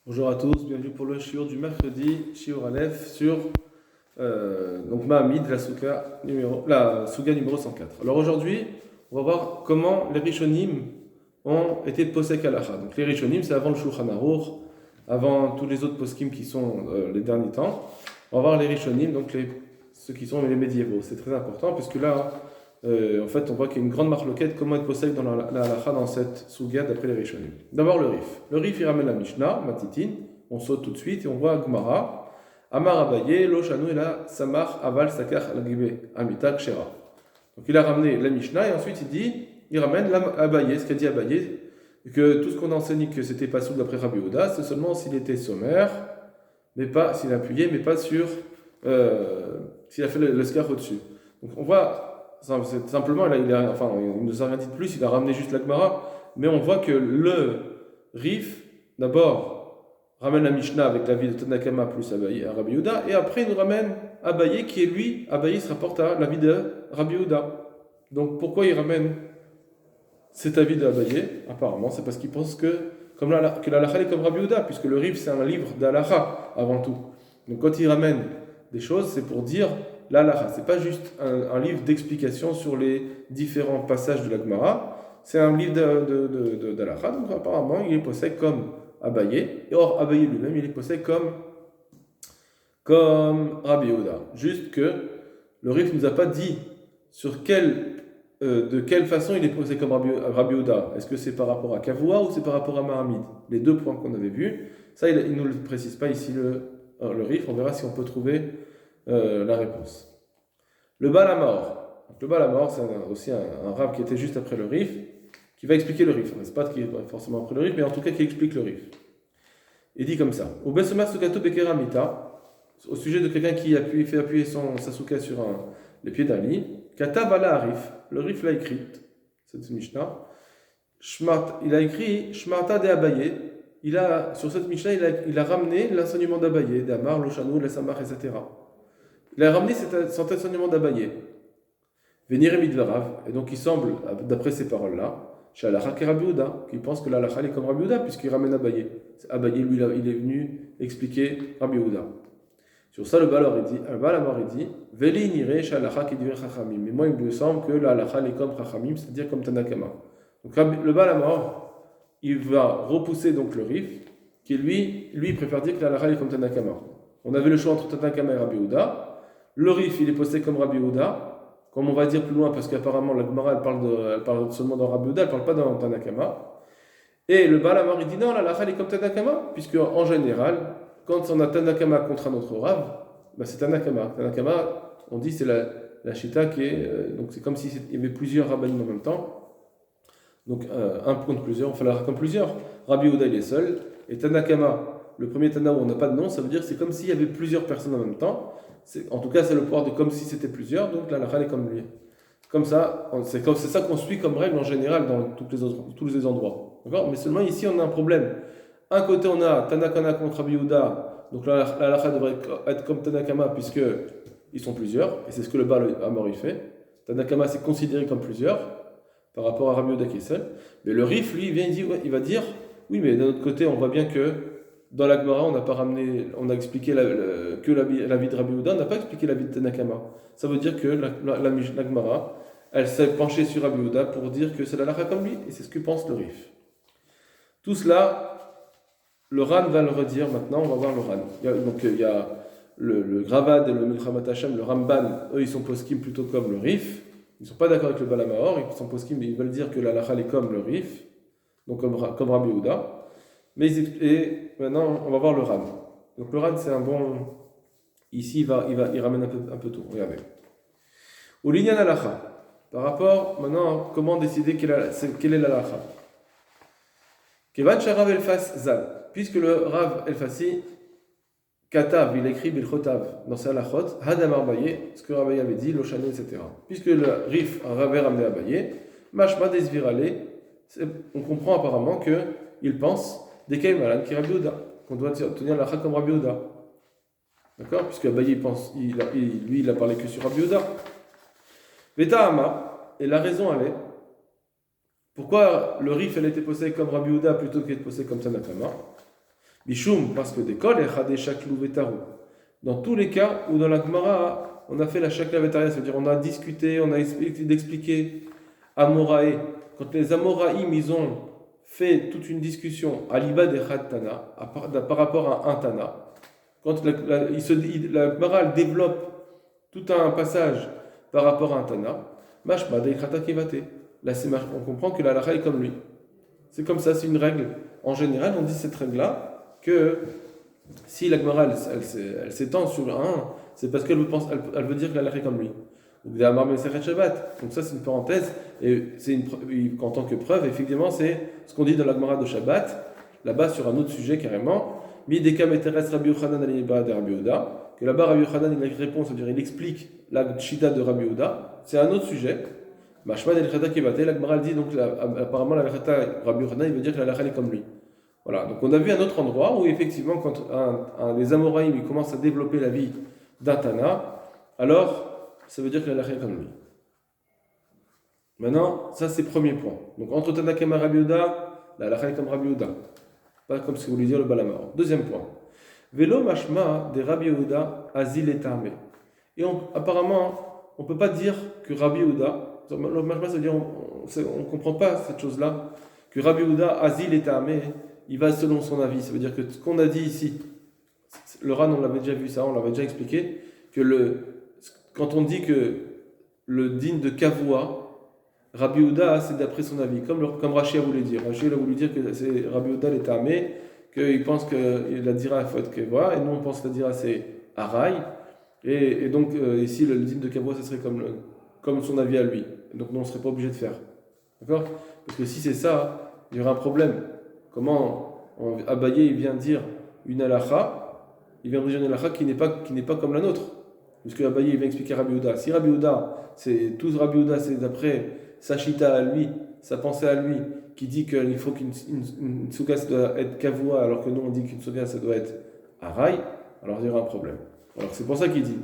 Bonjour à tous, bienvenue pour le shiur du mercredi, shiur Aleph sur donc Mahamid, la Souga numéro 104. Alors aujourd'hui, on va voir comment les Rishonim ont été posek halacha. Donc les Rishonim, c'est avant le Shulchan Aruch, avant tous les autres poskim qui sont les derniers temps. On va voir les Rishonim, donc ceux qui sont les médiévaux. C'est très important puisque là, en fait, on voit qu'il y a une grande marloquette, comment être posek dans la halacha dans cette Souga d'après les Rishonim. D'abord le Rif. Le Rif, il ramène la Mishnah, Matitin. On saute tout de suite et on voit Gemara. Amar Abaye, Lo Shanu Ela Samar Aval Sakar Al-Gibe Amita Kshera. Donc il a ramené la Mishnah et ensuite il ramène Abaye, ce qu'a dit Abaye, que tout ce qu'on a enseigné que c'était pas sous d'après Rabbi Yehuda, c'est seulement s'il était sommaire, mais pas s'il appuyait, mais pas sur s'il a fait le scar au-dessus. Donc on voit simplement, il ne nous a rien dit de plus, il a ramené juste la Gemara, mais on voit que le Rif, d'abord, ramène la Mishnah avec l'avis de Tanakama plus Abaye, à Rabbi Yehuda, et après il nous ramène Abaye qui est lui, Abaye se rapporte à l'avis de Rabbi Yehuda. Donc pourquoi il ramène cet avis d'Abaye? Apparemment c'est parce qu'il pense que l'Alacha est comme Rabbi Yehuda, puisque le Rif c'est un livre d'Alacha avant tout. Donc quand il ramène des choses, c'est pour dire l'Alacha. C'est pas juste un livre d'explication sur les différents passages de la Gemara, c'est un livre d'Alacha, donc apparemment il est posé comme Abaye, et or Abaye lui-même il est posé comme Rabbi Yehuda. Juste que le Rif ne nous a pas dit de quelle façon il est posé comme Rabbi Yehuda. Est-ce que c'est par rapport à Kavua ou c'est par rapport à Mahamid? Les deux points qu'on avait vus, ça il ne nous le précise pas ici le Rif, on verra si on peut trouver la réponse. Le Baal HaMaor. Le Baal HaMaor c'est aussi un rab qui était juste après le Rif, qui va expliquer le Rif. C'est pas qui est forcément après le Rif, mais en tout cas qui explique le Rif. Il dit comme ça. Au Besomer Sukato Bekeramita, au sujet de quelqu'un qui fait appuyer sa souka sur les pieds d'un lit, Kata Bala Arif, le Rif l'a écrit, cette Mishnah, il a écrit Shmarta de Abaye, sur cette Mishnah, il a ramené l'enseignement d'Abaye, d'Amar, Lochanou, Samar, etc. Il a ramené cet enseignement d'Abaye. Venir Midvarav, et donc il semble, d'après ces paroles-là, chez Alacha qui Rabbi Yehuda, qui pense que l'Alacha est comme Rabbi Yehuda, puisqu'il ramène Abaye. Abaye, lui, il est venu expliquer Rabbi Yehuda. Sur ça, le Baal HaMaor dit Veli nire chez Alacha qui divine Chachamim. Mais moi, il me semble que l'Alacha est comme Chachamim, c'est-à-dire comme Tanakama. Donc le Baal HaMaor, il va repousser donc le Rif, qui lui préfère dire que l'Alacha est comme Tanakama. On avait le choix entre Tanakama et Rabbi Yehuda. Le Rif, il est posé comme Rabbi Yehuda. Comme on va dire plus loin, parce qu'apparemment la Gemara elle parle seulement dans Rabbi Yehuda, elle ne parle pas dans Tanakama. Et le Baal HaMaor il dit non, la Lacha est comme Tanakama, puisque en général, quand on a Tanakama contre un autre Rav, ben c'est Tanakama. Tanakama, on dit c'est la Shita qui est. Donc c'est comme s'il y avait plusieurs rabbinim en même temps. Donc un contre plusieurs, on fait la Lacha comme plusieurs. Rabbi Yehuda il est seul, et Tanakama, le premier Tana où on n'a pas de nom, ça veut dire que c'est comme s'il y avait plusieurs personnes en même temps. En tout cas, c'est le pouvoir de comme si c'était plusieurs, donc la Lacha est comme lui. Comme ça, c'est ça qu'on suit comme règle en général dans tous les endroits. D'accord? Mais seulement ici, on a un problème. Un côté, on a Tanakana contre Rabbi Yehuda, donc la Lacha devrait être comme Tanakama, puisqu'ils sont plusieurs, et c'est ce que le Baal HaMaor il fait. Tanakama, c'est considéré comme plusieurs, par rapport à Rabbi Yehuda qui est seul. Mais le Rif, lui, il va dire oui, mais d'un autre côté, on voit bien que dans la Gemara, on a expliqué que la vie de Rabbi Yehuda, on n'a pas expliqué la vie de Tanakama. Ça veut dire que la Gemara, elle s'est penchée sur Rabbi Yehuda pour dire que c'est la Lacha comme lui, et c'est ce que pense le Rif. Tout cela, le Ran va le redire maintenant, on va voir le Ran. Il y a le Gravad et le Milchamat Hashem, le Ramban, eux ils sont poskim plutôt comme le Rif, ils ne sont pas d'accord avec le Baal HaMaor, ils sont poskim, mais ils veulent dire que la Lacha est comme le Rif, donc comme Rabbi Yehuda. Et maintenant, on va voir le Ran. Donc le Ran, c'est un bon. Ici, il ramène un peu tout. Regardez. Au Linyan Alacha. Par rapport, maintenant, comment décider quelle est l'Alacha. Kevan Sharav Elfas Zal. Puisque le Rav Elfasi, Katav, il écrit Bilchotav dans sa Alachot, Hadam Arbaye, ce que Rabbi avait dit, Loshane, etc. Puisque le Rif avait ramené Abaye, Mashma Desvirale, on comprend apparemment qu'il pense Dekei Malan qui Rabbi Yehuda, qu'on doit tenir la comme Rabbi Yehuda. D'accord? Puisque Abaye pense, lui, il a parlé que sur Rabbi Yehuda. Vetahama, et la raison elle est, pourquoi le Rif elle était posé comme Rabbi Yehuda plutôt qu'être posé comme Tanakama? Bishum, parce que d'école, et Chadé Shaklou Vetaru. Dans tous les cas où dans la Gemara, on a fait la Shakla Vetaria, c'est-à-dire on a discuté, on a expliqué Amorae. Quand les Amoraïm, ils ont fait toute une discussion à l'Iba de Tana, par rapport à un Tana, quand la Gemara développe tout un passage par rapport à un Tana, Mashma de Khata Kevate. Là, on comprend que la halakha est comme lui. C'est comme ça, c'est une règle. En général, on dit cette règle-là que si la Gemara elle s'étend sur un, c'est parce elle veut dire que la halakha est comme lui. Donc ça, c'est une parenthèse, et en tant que preuve, effectivement, c'est ce qu'on dit dans la Gemara de Shabbat, là-bas sur un autre sujet carrément, que là-bas Rabbi Yochanan il répond, c'est-à-dire il explique la Shita de Rabbi Yehuda, c'est un autre sujet. Mashma del Khata Kevate, la Gemara dit, donc apparemment la Khata Rabbi Yochanan il veut dire que la halakha est comme lui. Voilà, donc on a vu un autre endroit où effectivement quand les Amoraïm ils commencent à développer la vie d'un Tana, alors ça veut dire que la halakha est comme lui. Maintenant, ça c'est le premier point. Donc entre Tana Kema Rabbi Yehuda, la halakha est comme Rabbi Yehuda. Pas comme ce que voulait dire le Balamar. Deuxième point. Velo mashma de Rabbi Yehuda azil et armé. Et apparemment, on ne peut pas dire que Rabbi Yehuda, le mashma ça veut dire on ne comprend pas cette chose-là, que Rabbi Yehuda azil et armé, il va selon son avis. Ça veut dire que ce qu'on a dit ici, le Ran on l'avait déjà vu ça, on l'avait déjà expliqué, que quand on dit que le din de Kavua, Rabbi Yehuda, c'est d'après son avis, comme Rashi a voulu dire. Rashi a voulu dire que c'est Rabbi Yehuda est armé, qu'il pense que la dira faut être Kavua, et nous on pense que la dira c'est Araï, et donc ici le din de Kavua, ce serait comme son avis à lui. Donc nous on ne serait pas obligé de faire. D'accord? Parce que si c'est ça, il y aura un problème. Comment Abaye il vient dire une halakha, il vient dire une halakha qui n'est pas comme la nôtre. Puisque Abaye il vient expliquer Rabbi Yehuda. Si Rabbi Yehuda, c'est d'après sa chita à lui, sa pensée à lui, qui dit qu'il faut qu'une souka doit être kavua, alors que nous on dit qu'une souka ça doit être araï, alors il y aura un problème. Alors c'est pour ça qu'il dit,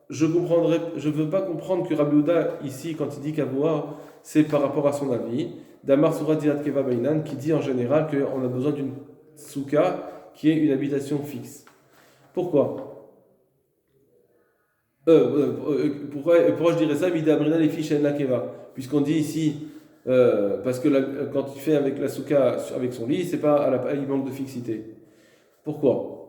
je ne veux pas comprendre que Rabbi Yehuda, ici, quand il dit kavua, c'est par rapport à son avis. Damar Surah Dirat Keva Bainan, qui dit en général qu'on a besoin d'une souka qui est une habitation fixe. Pourquoi pourquoi je dirais ça? Puisqu'on dit ici, parce que quand il fait avec la souka avec son lit, c'est pas il manque de fixité. Pourquoi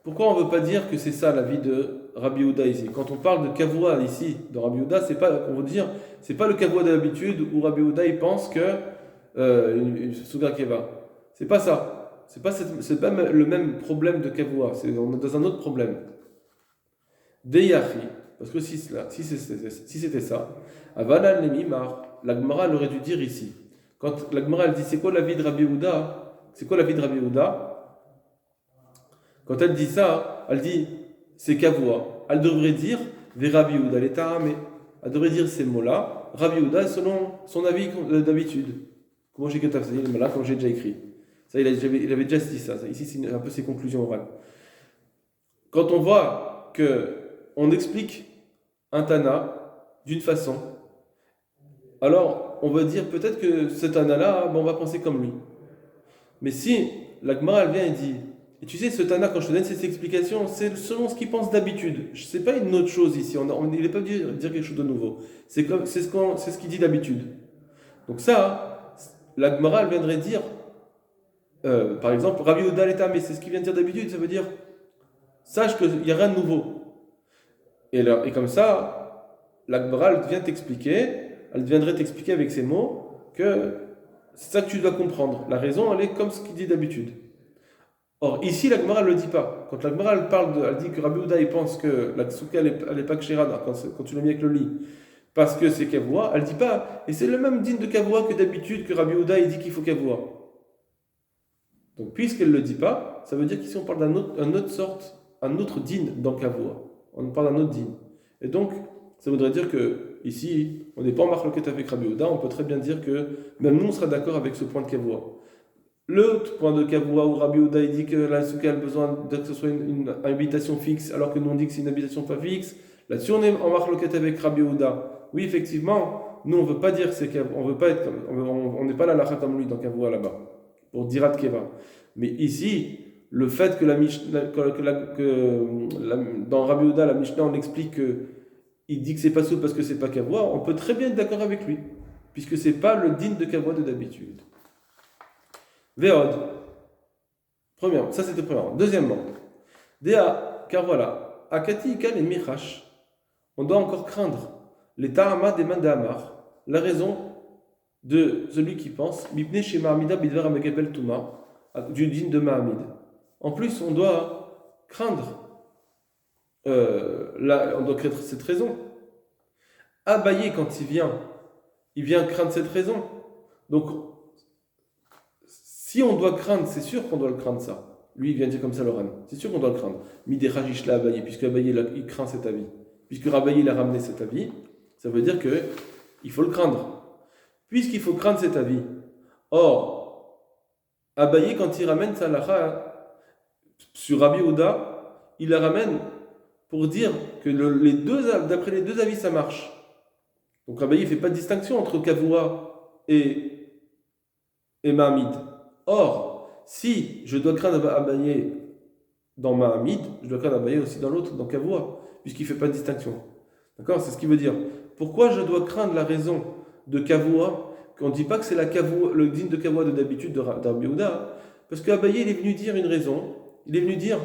on ne veut pas dire que c'est ça la vie de Rabbi Yehuda ici? Quand on parle de kavua ici, dans Rabbi Yehuda, c'est pas le kavua d'habitude où Rabbi Yehuda il pense que une souka keva. C'est pas ça. C'est pas le même problème de kavua. On est dans un autre problème. Deyachi, parce que si c'était ça, Avalan Lemimar, la Gemara aurait dû dire ici. Quand la Gemara elle dit c'est quoi la vie de Rabbi Yehuda? Quand elle dit ça, elle dit c'est kavua. Elle devrait dire Ve Rabbi Yehuda l'Etarame. Elle devrait dire ces mots-là. Rabbi Yehuda selon son avis d'habitude. Comment j'ai comme j'ai déjà écrit. Ça, il avait déjà dit ça. Ici, c'est un peu ses conclusions orales. Quand on voit que on explique un Tana d'une façon, alors on va dire peut-être que ce Tana-là, on va penser comme lui. Mais si la Gemara elle vient et dit, et tu sais, ce Tana, quand je te donne cette explication, c'est selon ce qu'il pense d'habitude. Ce n'est pas une autre chose ici, il n'est pas dire quelque chose de nouveau. C'est ce qu'il dit d'habitude. Donc ça, la Gemara elle viendrait dire, par exemple, Rabbi Yehuda l'État, mais c'est ce qu'il vient de dire d'habitude, ça veut dire, sache qu'il n'y a rien de nouveau. Et comme ça, la Gemara elle viendrait t'expliquer avec ces mots que c'est ça que tu dois comprendre. La raison, elle est comme ce qu'il dit d'habitude. Or, ici, la Gemara ne le dit pas. Quand la Gemara elle dit que Rabbi Yehuda il pense que la souka elle n'est pas kshera quand tu l'as mis avec le lit, parce que c'est kavua, elle ne dit pas, et c'est le même din de kavua que d'habitude que Rabbi Yehuda il dit qu'il faut kavua. Donc, puisqu'elle ne le dit pas, ça veut dire qu'ici on parle un autre din dans kavua. On parle d'un autre din. Et donc, ça voudrait dire que ici, on n'est pas en marloquette avec Rabbi Yehuda, on peut très bien dire que même nous, on sera d'accord avec ce point de kavua. L'autre point de kavua où Rabbi Yehuda il dit que la souka a besoin que ce soit une habitation fixe, alors que nous on dit que c'est une habitation pas fixe. Là-dessus, on est en marloquette avec Rabbi Yehuda. Oui, effectivement, nous on veut pas dire on veut pas être on n'est pas là la comme lui dans kavua là-bas pour dirat keva. Mais ici, le fait que, dans Rabbi Yehuda, la Mishnah, on explique qu'il dit que c'est pas soul parce que c'est pas kavua, on peut très bien être d'accord avec lui, puisque c'est pas le din de kavua de d'habitude. Veod. Premièrement, ça c'était premièrement. Deuxièmement, Dea, car voilà, Akati Ikal et Michash, on doit encore craindre les Ta'ama des Mandamar, la raison de celui qui pense, Mipne chez Mahamida Bidver Amekebel Touma, du din de Mahamid. En plus, on doit craindre, cette raison. Abaye, quand il vient craindre cette raison. Donc, si on doit craindre, c'est sûr qu'on doit le craindre ça. Lui, il vient dire comme ça, Loran. C'est sûr qu'on doit le craindre. Mide Rajishla Abaye, puisque Abaye, il craint cet avis. Puisque Abaye, il a ramené cet avis, ça veut dire qu'il faut le craindre. Puisqu'il faut craindre cet avis. Or, Abaye, quand il ramène sa lacha sur Rabbi Yehuda, il la ramène pour dire que d'après les deux avis, ça marche. Donc Abaye ne fait pas de distinction entre Kavua et Mahamid. Or, si je dois craindre Abaye dans Mahamid, je dois craindre Abaye aussi dans l'autre, dans Kavua, puisqu'il ne fait pas de distinction. D'accord? C'est ce qu'il veut dire. Pourquoi je dois craindre la raison de Kavua, qu'on ne dit pas que c'est le din de Kavua de d'habitude de Rabbi Yehuda, parce qu'Abaye, il est venu dire une raison, il est venu dire,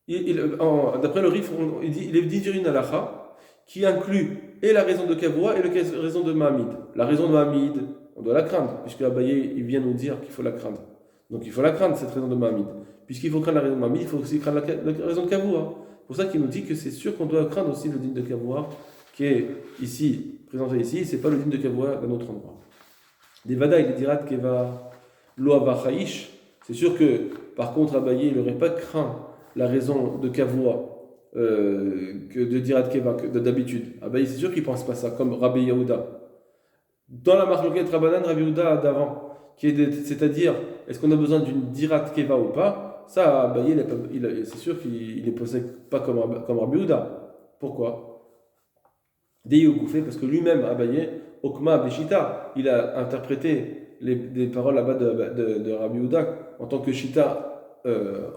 d'après le Rif, il est venu dire une halakha qui inclut et la raison de Kavua et la raison de Mahamid. La raison de Mahamid, on doit la craindre, puisque Abaye, il vient nous dire qu'il faut la craindre. Donc il faut la craindre, cette raison de Mahamid. Puisqu'il faut craindre la raison de Mahamid, il faut aussi craindre la raison de Kavua. C'est pour ça qu'il nous dit que c'est sûr qu'on doit craindre aussi le din de Kavua, qui est ici, présenté ici, c'est pas le din de Kavua d'un autre endroit. Des Vada, il dira Keva Loava Chaïch. C'est sûr que, par contre, Abaye, il n'aurait pas craint la raison de Kavua que de Dirat Keva, d'habitude. Abaye, c'est sûr qu'il ne pense pas ça, comme Rabbi Yehuda. Dans la marloquette Rabbanan, Rabbi Yehuda d'avant, c'est-à-dire, est-ce qu'on a besoin d'une Dirat Keva ou pas, ça, Abaye, c'est sûr qu'il n'est posé pas comme Rabbi Yehuda. Pourquoi? Deyo Koufé, parce que lui-même, Abaye, Okma Beshita, il a interprété des paroles là-bas de Rabbi Yehuda en tant que Shita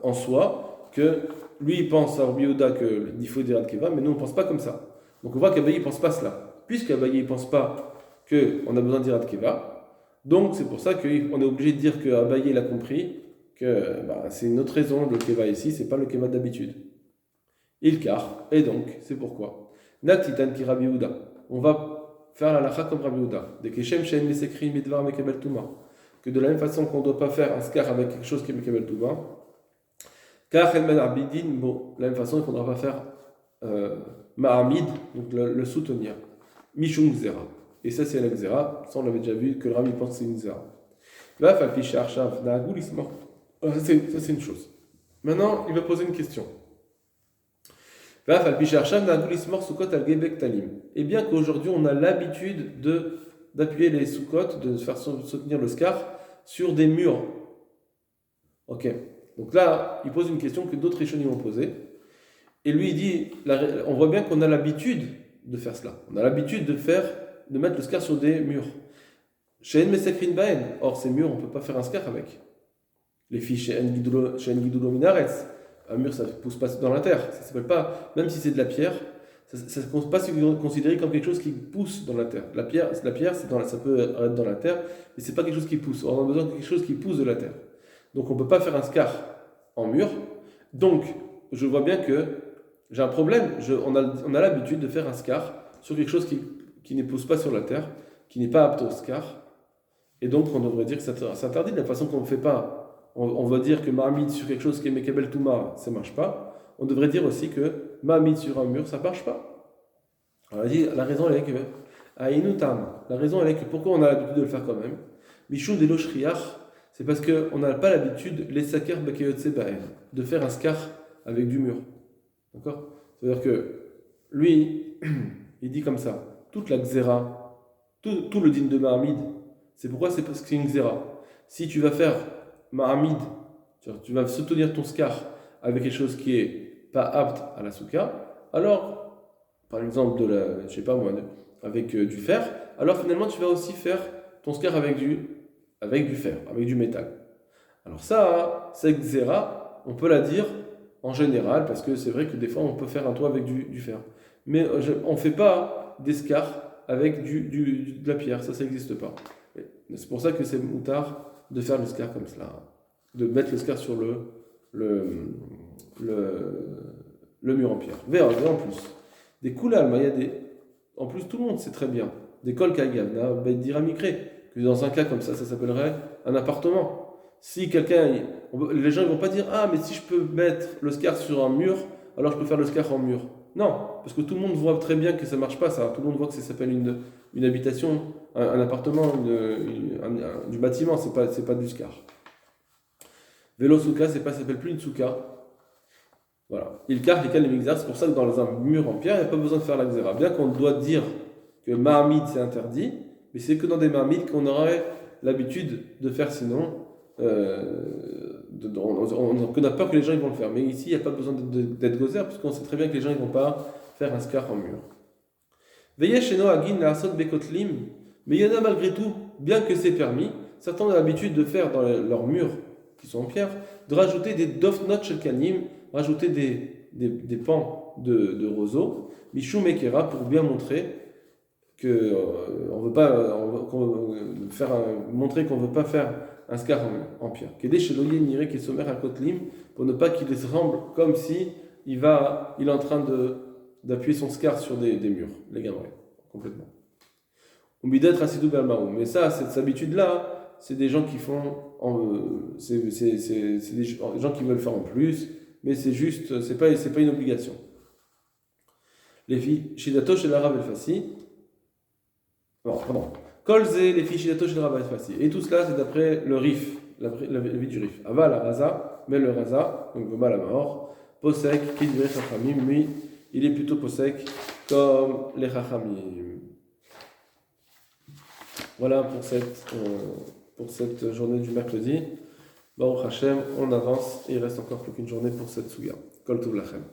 en soi, que lui il pense à Rabbi Yehuda qu'il faut dire Keva, mais nous on ne pense pas comme ça. Donc on voit qu'Abaye ne pense pas cela. Puisqu'Abaye ne pense pas qu'on a besoin de dire Keva, donc c'est pour ça qu'on est obligé de dire qu'Abaye il a compris que c'est une autre raison, le Keva ici, c'est pas le Keva d'habitude. Ilkar, et donc c'est pourquoi. Naktitan ki Rabbi Yehuda, on va faire la lacha comme Rabbi Yehuda. Que de la même façon qu'on ne doit pas faire un skar avec quelque chose qui est Mekabel Touma, car de la même façon, il ne faudra pas faire Ma'amid, donc le soutenir. Mishum Zera. Et ça, c'est la Zera. Ça, on l'avait déjà vu, que le Rabbi pense que c'est une Zera. Ça, c'est une chose. Maintenant, il va poser une question. Et bien qu'aujourd'hui on a l'habitude d'appuyer les soukot, de faire soutenir le scar sur des murs. Ok. Donc là, il pose une question que d'autres Rishonim ont posée. Et lui, il dit, on voit bien qu'on a l'habitude de faire cela. On a l'habitude de mettre le scar sur des murs. Or, ces murs, on ne peut pas faire un scar avec. Les filles chez Gidulo Minaretz. Un mur, ça ne pousse pas dans la terre. Ça s'appelle pas, même si c'est de la pierre, ça ne peut pas se considérer comme quelque chose qui pousse dans la terre. La pierre ça peut être dans la terre, mais c'est pas quelque chose qui pousse. On a besoin de quelque chose qui pousse de la terre. Donc on ne peut pas faire un scar en mur. Donc, je vois bien que j'ai un problème. On a l'habitude de faire un scar sur quelque chose qui ne pousse pas sur la terre, qui n'est pas apte au scar. Et donc, on devrait dire que c'est interdit de la façon qu'on ne fait pas. On va dire que Mahamid sur quelque chose qui est Mekabel Touma, ça ne marche pas. On devrait dire aussi que Mahamid sur un mur, ça ne marche pas. Alors, on a dit, la raison elle est que la raison elle est que pourquoi on a l'habitude de le faire quand même. Mishou de l'Oshriach, c'est parce qu'on n'a pas l'habitude, les sakar bakeyotse ba'en, de faire un scar avec du mur. D'accord? C'est-à-dire que lui, il dit comme ça, toute la xéra, tout le din de Mahamid, c'est pourquoi c'est parce que c'est une xéra. Si tu vas faire Mahamid, tu vas soutenir ton scar avec quelque chose qui est pas apte à la souka, alors, par exemple, avec du fer, alors finalement tu vas aussi faire ton scar avec du fer, avec du métal. Alors ça, c'est xéra, on peut la dire en général, parce que c'est vrai que des fois on peut faire un toit avec du fer. Mais on ne fait pas d'escar avec de la pierre, ça n'existe pas. C'est pour ça que c'est moutard de faire l'escar comme cela, de mettre l'escar sur le, le mur en pierre. Et en plus, des koulal, il y a des. En plus, tout le monde sait très bien, des kol kagavna, dira mikré, que dans un cas comme ça s'appellerait un appartement. Si quelqu'un. Les gens ne vont pas dire ah, mais si je peux mettre le scar sur un mur, alors je peux faire le scar en mur. Non, parce que tout le monde voit très bien que ça ne marche pas, ça. Tout le monde voit que ça s'appelle une habitation, un appartement, du bâtiment, c'est pas du scar. Vélo souka, ça s'appelle plus une souka. Voilà. Il car les mixar, c'est pour ça que dans un mur en pierre, il n'y a pas besoin de faire la xéra. Bien qu'on doit dire que mahamid c'est interdit, mais c'est que dans des mahamides qu'on aurait l'habitude de faire sinon. On a peur que les gens ils vont le faire. Mais ici, il n'y a pas besoin d'être gozer, puisqu'on sait très bien que les gens ne vont pas faire un scar en mur. Veillez chez nous à Guin, la Asot Bekotlim, mais il y en a malgré tout, bien que c'est permis, certains ont l'habitude de faire dans leurs murs, qui sont en pierre, de rajouter des dofnot shelkanim, rajouter des pans de roseaux, Michou Mekera, pour bien montrer que on veut pas montrer qu'on ne veut pas faire un scar en pierre. Kedé chez Loyer Niré qui est sommaire à Kotlim, pour ne pas qu'il semble comme si il est en train d'appuyer son scar sur des murs, les gamins, complètement. Mais ça, cette habitude-là, c'est des gens qui font, c'est des gens qui veulent faire en plus, mais c'est juste, c'est pas une obligation. Les filles, Shidato chez l'arabe el Fassi. Pardon. Kolze, les filles Shidato chez l'arabe el Fassi. Et tout cela, c'est d'après le rif, la vie du rif. Ava la raza, mais le raza, donc le mal à mort. Posek, qui dirait Chachamim, lui, il est plutôt posek comme les Chachamim. Voilà pour cette journée du mercredi. Baruch Hashem, on avance et il reste encore plus qu'une journée pour cette souga. Kol Tov Lachem.